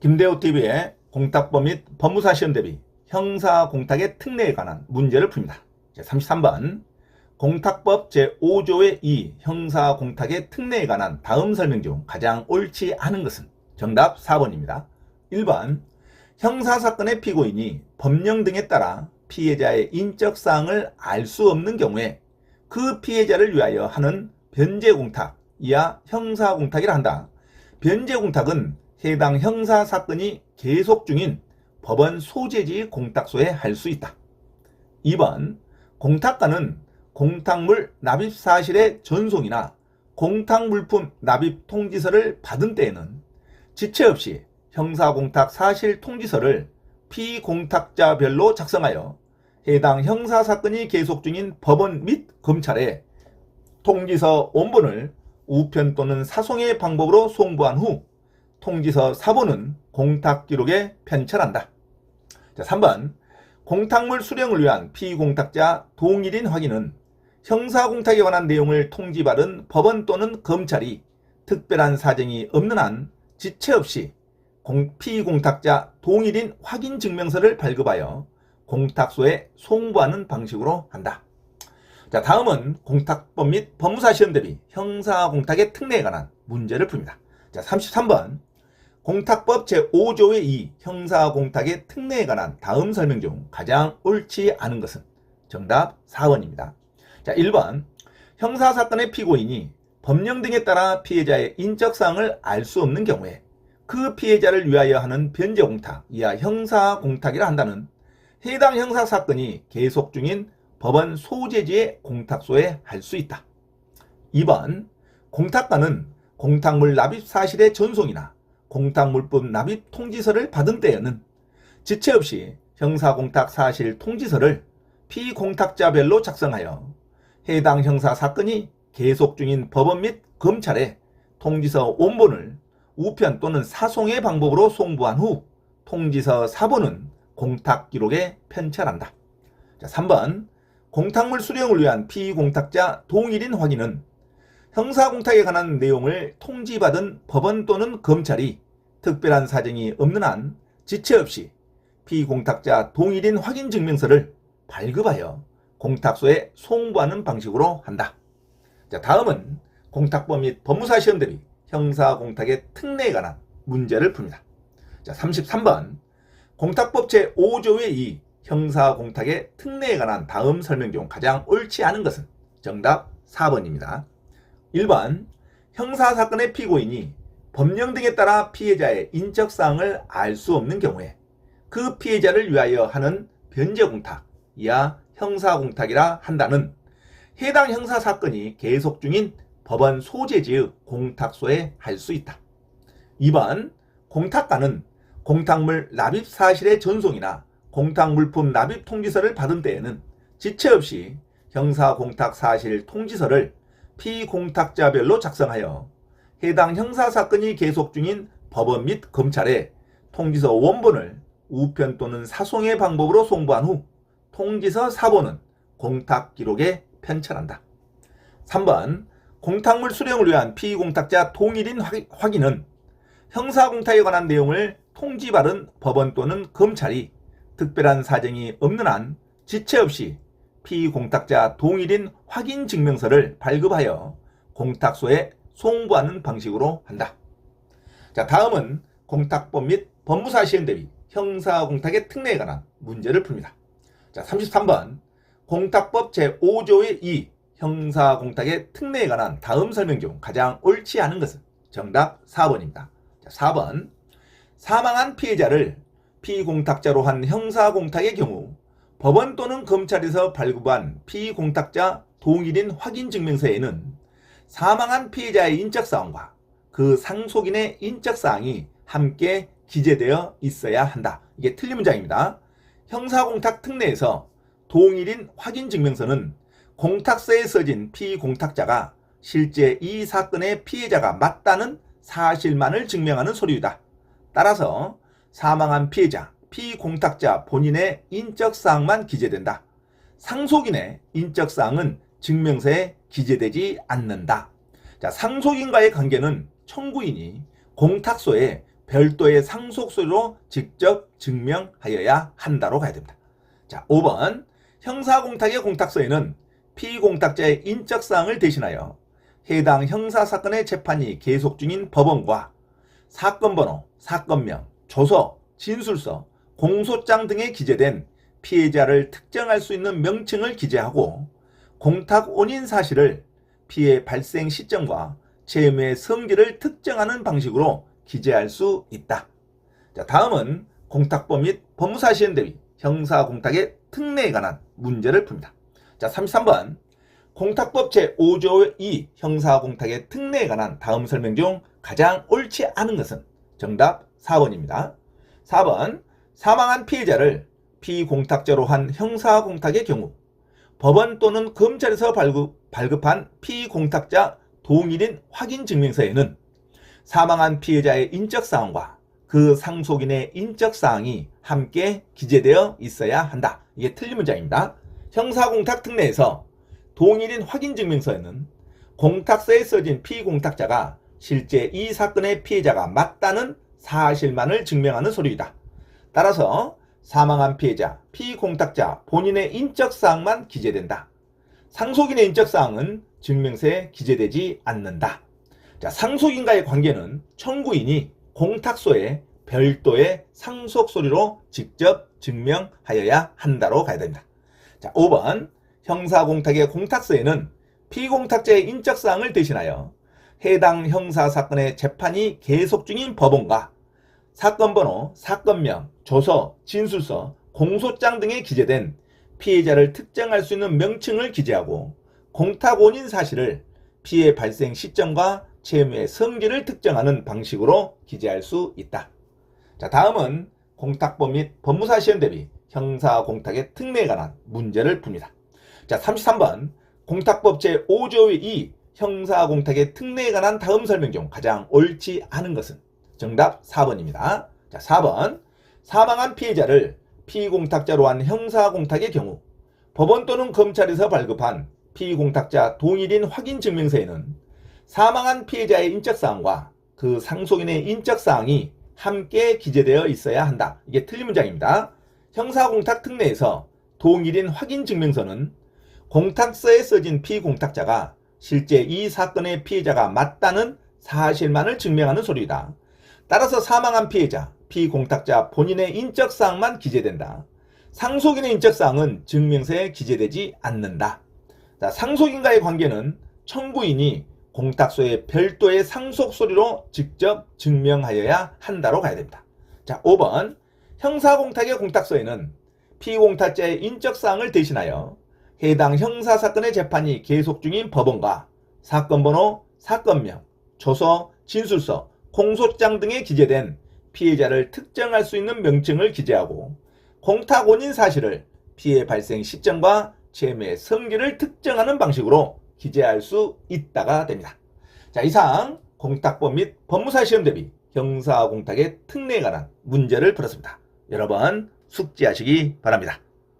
김대호TV의 공탁법 및 법무사 시험 대비 형사공탁의 특례에 관한 문제를 풉니다. 33번 공탁법 제5조의 2 형사공탁의 특례에 관한 다음 설명 중 가장 옳지 않은 것은? 정답 4번입니다. 1번 형사사건의 피고인이 법령 등에 따라 피해자의 인적사항을 알 수 없는 경우에 그 피해자를 위하여 하는 변제공탁, 이하 형사공탁이라 한다. 변제공탁은 해당 형사사건이 계속 중인 법원 소재지 공탁소에 할 수 있다. 2번 공탁가는 공탁물 납입 사실의 전송이나 공탁물품 납입 통지서를 받은 때에는 지체 없이 형사공탁 사실 통지서를 피공탁자별로 작성하여 해당 형사사건이 계속 중인 법원 및 검찰에 통지서 원본을 우편 또는 사송의 방법으로 송부한 후 통지서 사본은 공탁기록에 편철한다. 3번 공탁물 수령을 위한 피공탁자 동일인 확인은 형사공탁에 관한 내용을 통지받은 법원 또는 검찰이 특별한 사정이 없는 한 지체 없이 피공탁자 동일인 확인 증명서를 발급하여 공탁소에 송부하는 방식으로 한다. 자, 다음은 공탁법 및 법무사 시험 대비 형사공탁의 특례에 관한 문제를 풉니다. 자, 33번 공탁법 제5조의 2 형사공탁의 특례에 관한 다음 설명 중 가장 옳지 않은 것은? 정답 4번입니다. 자, 1번 형사사건의 피고인이 법령 등에 따라 피해자의 인적사항을 알 수 없는 경우에 그 피해자를 위하여 하는 변제공탁, 이하 형사공탁이라 한다는 해당 형사사건이 계속 중인 법원 소재지의 공탁소에 할 수 있다. 2번 공탁가는 공탁물 납입 사실의 전송이나 공탁물품 납입 통지서를 받은 때에는 지체 없이 형사공탁 사실 통지서를 피공탁자별로 작성하여 해당 형사사건이 계속 중인 법원 및 검찰에 통지서 원본을 우편 또는 사송의 방법으로 송부한 후 통지서 사본은 공탁기록에 편철한다. 자, 3번 공탁물 수령을 위한 피공탁자 동일인 확인은 형사공탁에 관한 내용을 통지받은 법원 또는 검찰이 특별한 사정이 없는 한 지체 없이 피공탁자 동일인 확인 증명서를 발급하여 공탁소에 송부하는 방식으로 한다. 자, 다음은 공탁법 및 법무사 시험 대비 형사공탁의 특례에 관한 문제를 풉니다. 자, 33번 공탁법 제5조의 2 형사공탁의 특례에 관한 다음 설명 중 가장 옳지 않은 것은? 정답 4번입니다. 1번 형사사건의 피고인이 법령 등에 따라 피해자의 인적사항을 알 수 없는 경우에 그 피해자를 위하여 하는 변제공탁, 이하 형사공탁이라 한다는 해당 형사사건이 계속 중인 법원 소재지의 공탁소에 할 수 있다. 2번 공탁가는 공탁물 납입 사실의 전송이나 공탁물품 납입 통지서를 받은 때에는 지체 없이 형사공탁 사실 통지서를 피공탁자별로 작성하여 해당 형사사건이 계속 중인 법원 및 검찰에 통지서 원본을 우편 또는 사송의 방법으로 송부한 후 통지서 사본은 공탁기록에 편철한다. 3번 공탁물 수령을 위한 피공탁자 동일인 확인은 형사공탁에 관한 내용을 통지받은 법원 또는 검찰이 특별한 사정이 없는 한 지체 없이 피공탁자 동일인 확인 증명서를 발급하여 공탁소에 송부하는 방식으로 한다. 자, 다음은 공탁법 및 법무사 시험 대비 형사공탁의 특례에 관한 문제를 풉니다. 자, 33번 공탁법 제5조의 2 형사공탁의 특례에 관한 다음 설명 중 가장 옳지 않은 것은? 정답 4번입니다. 자, 4번 사망한 피해자를 피공탁자로 한 형사공탁의 경우 법원 또는 검찰에서 발급한 피공탁자 동일인 확인증명서에는 사망한 피해자의 인적사항과 그 상속인의 인적사항이 함께 기재되어 있어야 한다. 이게 틀린 문장입니다. 형사공탁 특례에서 동일인 확인증명서는 공탁서에 써진 피공탁자가 실제 이 사건의 피해자가 맞다는 사실만을 증명하는 서류이다. 따라서 사망한 피해자, 피공탁자 본인의 인적사항만 기재된다. 상속인의 인적사항은 증명서에 기재되지 않는다. 자, 상속인과의 관계는 청구인이 공탁소에 별도의 상속소리로 직접 증명하여야 한다로 가야 됩니다. 자, 5번 형사공탁의 공탁서에는 피공탁자의 인적사항을 대신하여 해당 형사사건의 재판이 계속 중인 법원과 사건번호, 사건명, 조서, 진술서, 공소장 등에 기재된 피해자를 특정할 수 있는 명칭을 기재하고 공탁 원인 사실을 피해 발생 시점과 채무의 성질을 특정하는 방식으로 기재할 수 있다. 자, 다음은 공탁법 및 법무사 시험 대비 형사공탁의 특례에 관한 문제를 풉니다. 자, 33번 공탁법 제5조 2 형사공탁의 특례에 관한 다음 설명 중 가장 옳지 않은 것은 정답 4번입니다. 4번 사망한 피해자를 피공탁자로 한 형사공탁의 경우 법원 또는 검찰에서 발급한 피공탁자 동일인 확인증명서에는 사망한 피해자의 인적사항과 그 상속인의 인적사항이 함께 기재되어 있어야 한다. 이게 틀린 문장입니다. 형사공탁 특례에서 동일인 확인증명서에는 공탁서에 써진 피공탁자가 실제 이 사건의 피해자가 맞다는 사실만을 증명하는 서류이다. 따라서 사망한 피해자, 피공탁자 본인의 인적사항만 기재된다. 상속인의 인적사항은 증명서에 기재되지 않는다. 자, 상속인과의 관계는 청구인이 공탁소에 별도의 상속서류로 직접 증명하여야 한다로 가야 됩니다. 자, 5번 형사공탁의 공탁서에는 피공탁자의 인적사항을 대신하여 해당 형사사건의 재판이 계속 중인 법원과 사건번호, 사건명, 조서, 진술서, 공소장 등에 기재된 피해자를 특정할 수 있는 명칭을 기재하고 공탁 원인 사실을 피해 발생 시점과 채무의 성질을 특정하는 방식으로 기재할 수 있다. 자, 다음은 공탁법 및 법무사 시험 대비 형사공탁의 특례에 관한 문제를 풉니다. 자, 33번 공탁법 제5조 2 형사공탁의 특례에 관한 다음 설명 중 가장 옳지 않은 것은 정답 4번입니다. 자, 4번 사망한 피해자를 피공탁자로 한 형사공탁의 경우 법원 또는 검찰에서 발급한 피공탁자 동일인 확인증명서에는 사망한 피해자의 인적사항과 그 상속인의 인적사항이 함께 기재되어 있어야 한다. 이게 틀린 문장입니다. 형사공탁 특례에서 동일인 확인증명서는 공탁서에 써진 피공탁자가 실제 이 사건의 피해자가 맞다는 사실만을 증명하는 서류이다. 따라서 사망한 피해자, 피공탁자 본인의 인적사항만 기재된다. 상속인의 인적사항은 증명서에 기재되지 않는다. 자, 상속인과의 관계는 청구인이 공탁소에 별도의 상속서류로 직접 증명하여야 한다로 가야 됩니다. 자, 5번 형사공탁의 공탁서에는 피공탁자의 인적사항을 대신하여 해당 형사사건의 재판이 계속 중인 법원과 사건번호, 사건명, 조서, 진술서, 공소장 등에 기재된 피해자를 특정할 수 있는 명칭을 기재하고 공탁 원인 사실을 피해 발생 시점과 채무의 성질을 특정하는 방식으로 기재할 수 있다가 됩니다. 자, 이상 공탁법 및 법무사 시험 대비 형사공탁의 특례에 관한 문제를 풀었습니다. 여러분 숙지하시기 바랍니다.